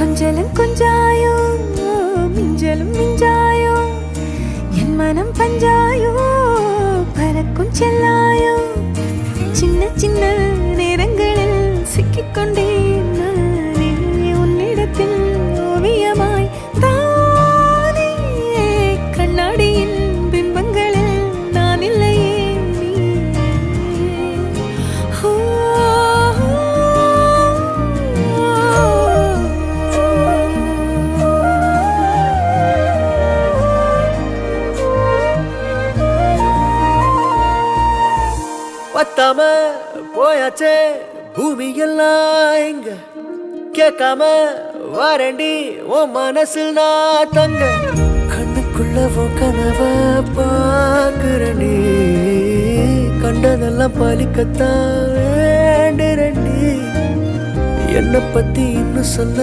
கொஞ்சலும் கொஞ்சாயோ மிஞ்சலும் மிஞ்சாயோ என் மனம் பஞ்சாயோ பறக்கும் செல்லாயோ சின்ன சின்ன நேரங்களில் சிக்கிக்கொண்டேன் நானே உன்னிடத்தில் ஓவியமாய் தானே கண்ணாடியின் பிம்பங்களில் நான் இல்லையே நீ பத்தாம போயாச்சே பூமி எல்லாம் இங்க கேட்காம வாரண்டி உன் மனசில் நான் தங்க கண்ணுக்குள்ள உன் கனவ பாக்குறண்டி கண்டதெல்லாம் பலிக்கத்தான் வேண்டுறண்டி என்னை பத்தி இன்னும் சொல்ல